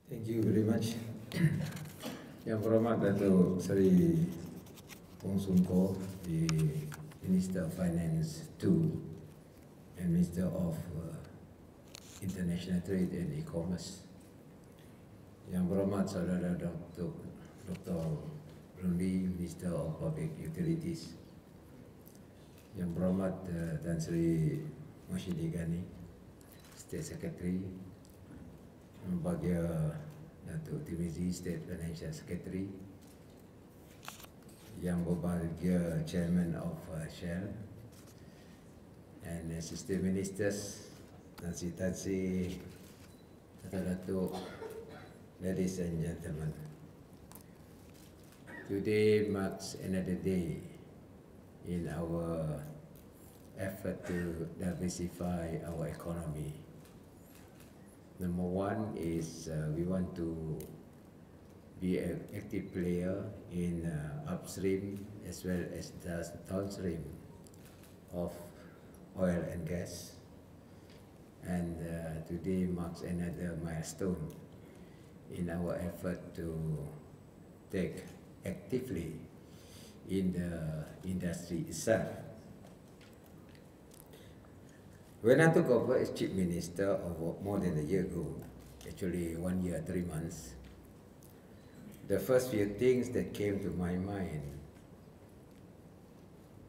Thank you very much. Yang berhormat Datuk Seri Wong Sungko, the Minister of Finance 2 and Minister of International Trade and E-Commerce. Yang berhormat Saudara Dr. Rundi, Minister of Public Utilities. Yang berhormat Tan Sri Moshidi Ghani, State Secretary. Yang berbahagia Datuk Timizi, State Financial Secretary. Yang berbahagia Chairman of Shell and Assistant Ministers, Tansi, Datuk, ladies and gentlemen. Today marks another day in our effort to diversify our economy. Number one is we want to be an active player in upstream as well as the downstream of oil and gas. And today marks another milestone in our effort to take actively in the industry itself. When I took over as Chief Minister of more than a year ago, actually 1 year, 3 months, the first few things that came to my mind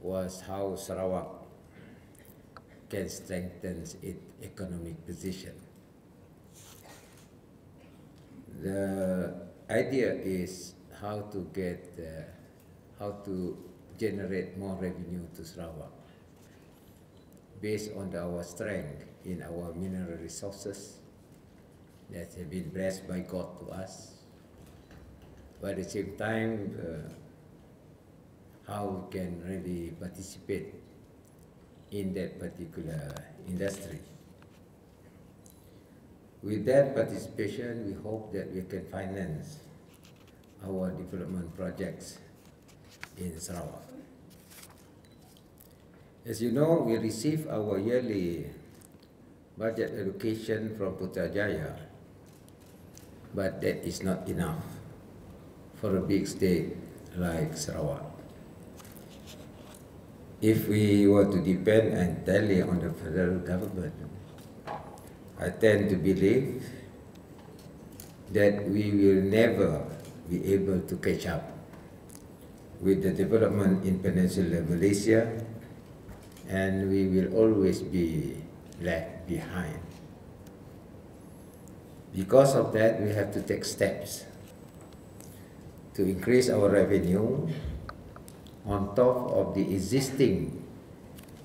was how Sarawak can strengthen its economic position. The idea is how to generate more revenue to Sarawak based on our strength in our mineral resources that have been blessed by God to us. But at the same time, how we can really participate in that particular industry. With that participation, we hope that we can finance our development projects in Sarawak. As you know, we receive our yearly budget allocation from Putrajaya, but that is not enough for a big state like Sarawak. If we were to depend entirely on the federal government, I tend to believe that we will never be able to catch up with the development in Peninsular Malaysia, and we will always be left behind. Because of that, we have to take steps to increase our revenue on top of the existing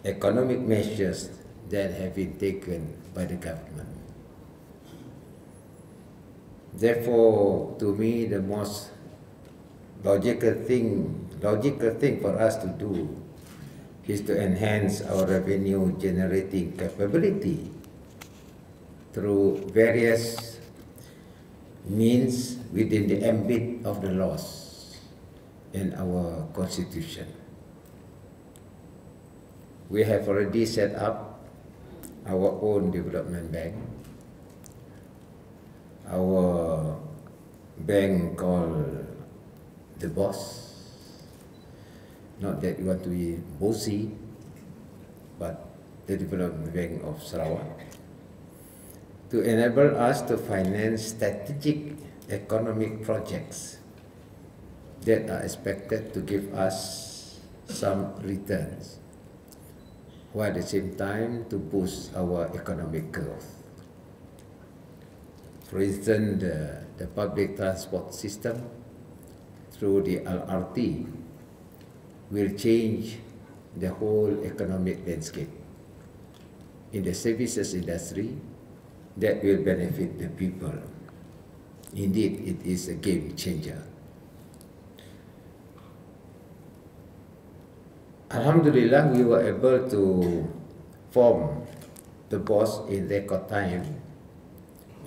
economic measures that have been taken by the government. Therefore, to me, the most logical thing for us to do is to enhance our revenue generating capability through various means within the ambit of the laws in our constitution. We have already set up our own development bank, our bank called the Boss. Not that we want to be bossy, but the Development Bank of Sarawak, to enable us to finance strategic economic projects that are expected to give us some returns, while at the same time to boost our economic growth. For instance, the public transport system through the LRT will change the whole economic landscape. In the services industry, that will benefit the people. Indeed, it is a game changer. Alhamdulillah, we were able to form the Boss in record time,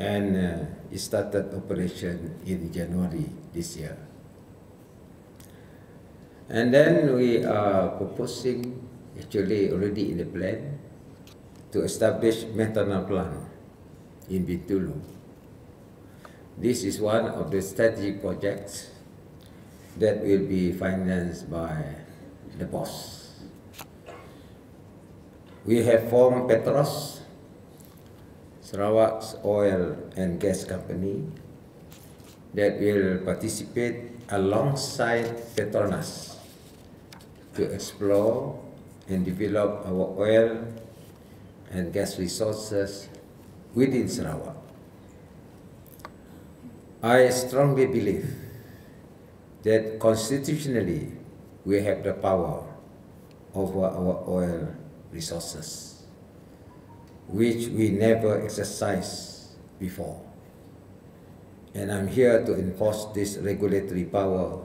and it started operation in January this year. And then we are proposing, actually already in the plan, to establish methanol plant in Bintulu. This is one of the strategic projects that will be financed by the boss. We have formed Petros, Sarawak's oil and gas company, that will participate alongside Petronas to explore and develop our oil and gas resources within Sarawak. I strongly believe that constitutionally we have the power over our oil resources, which we never exercised before. And I'm here to enforce this regulatory power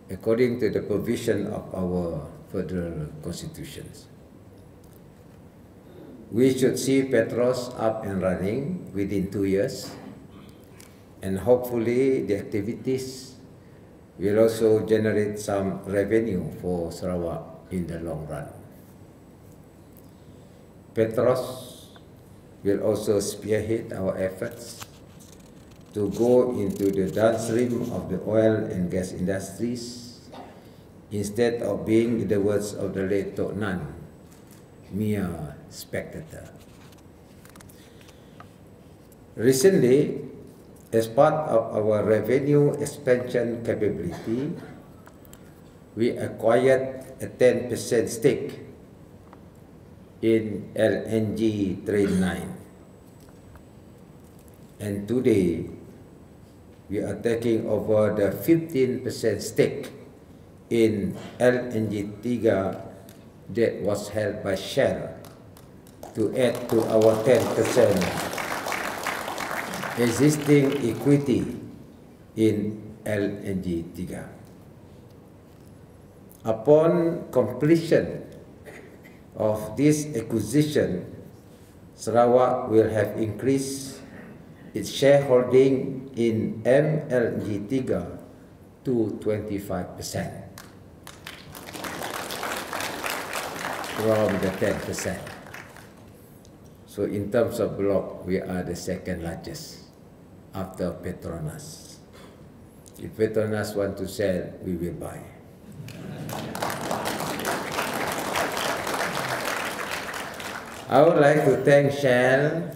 according to the provision of our federal constitutions. We should see Petros up and running within 2 years, and hopefully the activities will also generate some revenue for Sarawak in the long run. Petros will also spearhead our efforts to go into the downstream of the oil and gas industries instead of being, in the words of the late Tok Nan, mere spectator. Recently, as part of our revenue expansion capability, we acquired a 10% stake in LNG Train 9. And today, we are taking over the 15% stake in LNG 3 that was held by Shell to add to our 10% existing equity in LNG 3. Upon completion of this acquisition, Sarawak will have increased its shareholding in MLNG 3 to 25% from the 10%. So in terms of block, we are the second largest after Petronas. If Petronas want to sell, we will buy. I would like to thank Shell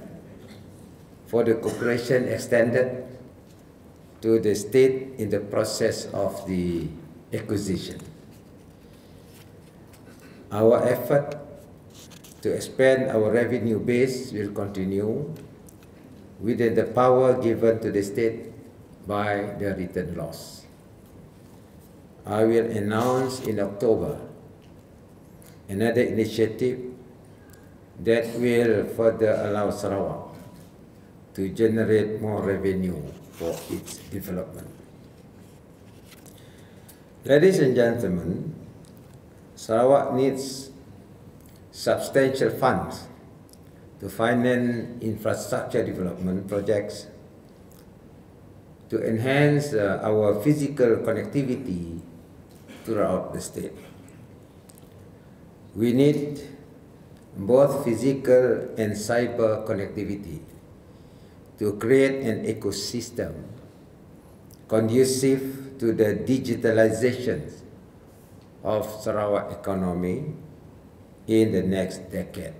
for the cooperation extended to the state in the process of the acquisition. Our effort to expand our revenue base will continue within the power given to the state by the written laws. I will announce in October another initiative that will further allow Sarawak to generate more revenue for its development. Ladies and gentlemen, Sarawak needs substantial funds to finance infrastructure development projects to enhance our physical connectivity throughout the state. We need both physical and cyber connectivity to create an ecosystem conducive to the digitalization of Sarawak economy in the next decade.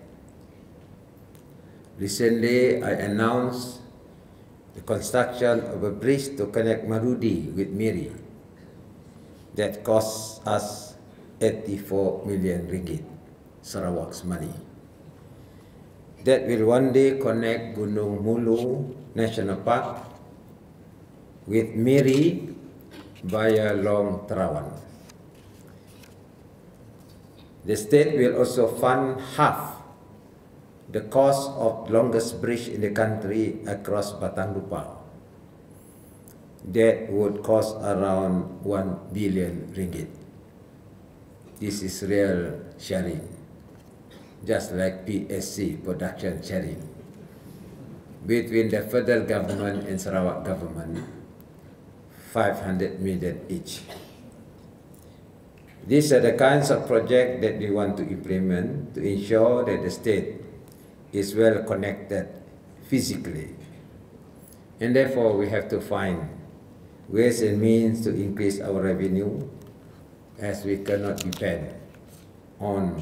Recently, I announced the construction of a bridge to connect Marudi with Miri that costs us 84 million ringgit, Sarawak's money. That will one day connect Gunung Mulu National Park with Miri via Long Terawan. The state will also fund half the cost of longest bridge in the country across Batang Lupa. That would cost around 1 billion ringgit. This is real sharing, just like PSC, production sharing, between the federal government and Sarawak government, 500 million each. These are the kinds of projects that we want to implement to ensure that the state is well connected physically And therefore, we have to find ways and means to increase our revenue, as we cannot depend on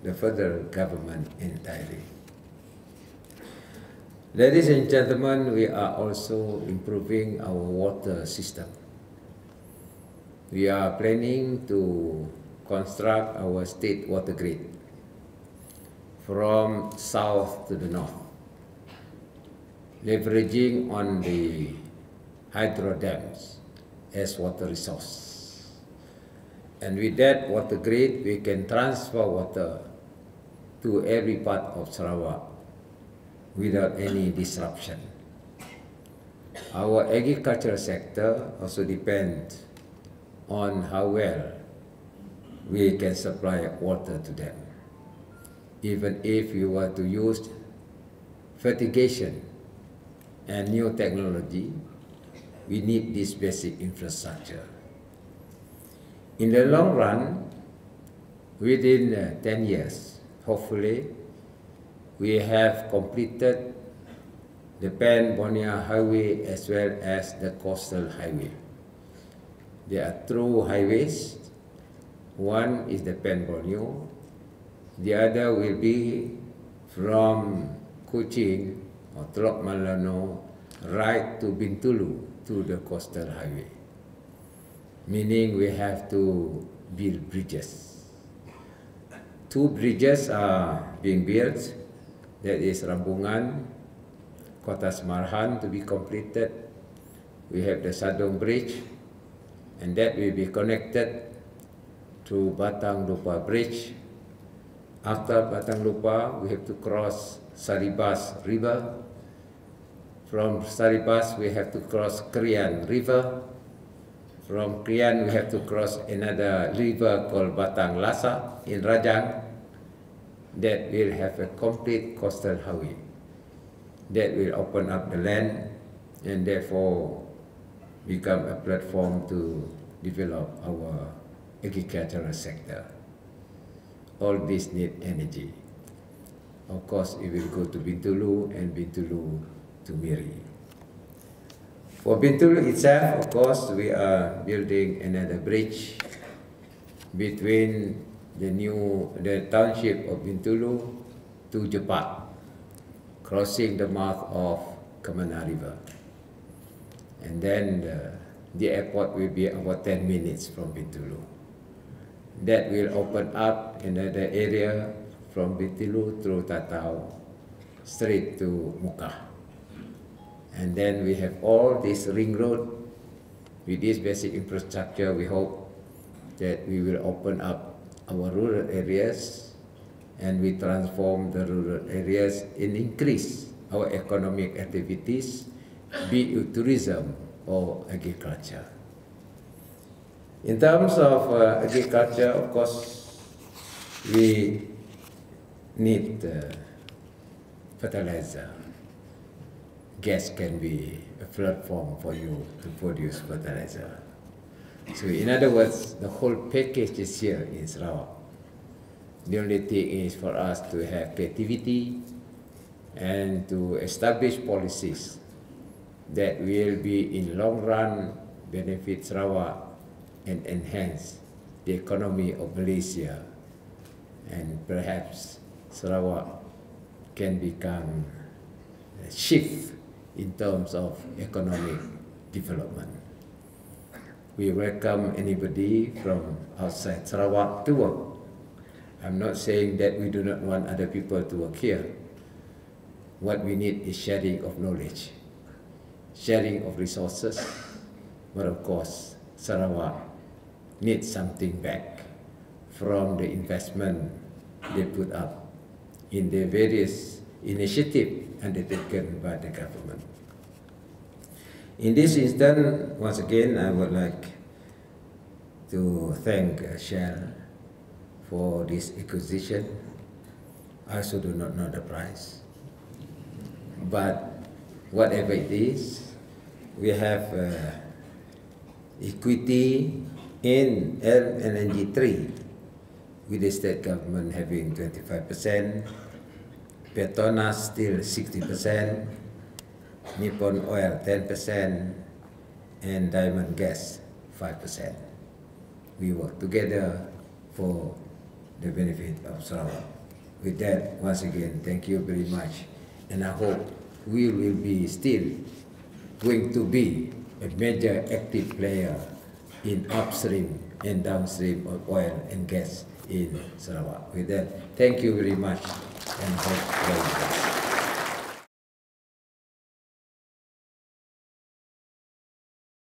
the federal government entirely. Ladies and gentlemen, we are also improving our water system. We are planning to construct our state water grid from south to the north, leveraging on the hydro dams as water resource. And with that water grid, we can transfer water to every part of Sarawak without any disruption. Our agricultural sector also depends on how well we can supply water to them. Even if we were to use fertigation and new technology, we need this basic infrastructure. In the long run, within 10 years, hopefully, we have completed the Pan-Borneo Highway as well as the Coastal Highway. There are two highways. One is the Pan-Borneo. The other will be from Kuching or Teluk Malano right to Bintulu to the Coastal Highway, meaning we have to build bridges. Two bridges are being built. That is Rambungan, Kota Semarhan to be completed. We have the Sadong Bridge, and that will be connected to Batang Lupa Bridge. After Batang Lupa, we have to cross Saribas River. From Saribas, we have to cross Krian River. From Krian, we have to cross another river called Batang Lasa in Rajang. That will have a complete coastal highway. That will open up the land and therefore become a platform to develop our agricultural sector. All this need energy. Of course, it will go to Bintulu and Bintulu to Miri. For Bintulu itself, of course, we are building another bridge between the township of Bintulu to Jepak, crossing the mouth of Kamana River. And then the airport will be about 10 minutes from Bintulu. That will open up another area from Bintulu through Tatau straight to Muka. And then we have all this ring road. With this basic infrastructure, we hope that we will open up our rural areas and we transform the rural areas and increase our economic activities, be it tourism or agriculture. In terms of agriculture, of course, we need fertilizer. Gas can be a platform for you to produce fertilizer. So in other words, the whole package is here in Sarawak. The only thing is for us to have creativity and to establish policies that will be in long run benefit Sarawak and enhance the economy of Malaysia, and perhaps Sarawak can become a shift in terms of economic development. We welcome anybody from outside Sarawak to work. I'm not saying that we do not want other people to work here. What we need is sharing of knowledge, sharing of resources, but of course, Sarawak needs something back from the investment they put up in the various initiatives undertaken by the government. In this instance, once again, I would like to thank Shell for this acquisition. I also do not know the price, but whatever it is, we have equity in LNG 3, with the state government having 25%, Petronas still 60%, Nippon Oil 10%, and Diamond Gas 5%. We work together for the benefit of Sarawak. With that, once again, thank you very much, and I hope we will be still going to be a major active player in upstream and downstream of oil and gas in Sarawak. With that, thank you very much, and hope very much.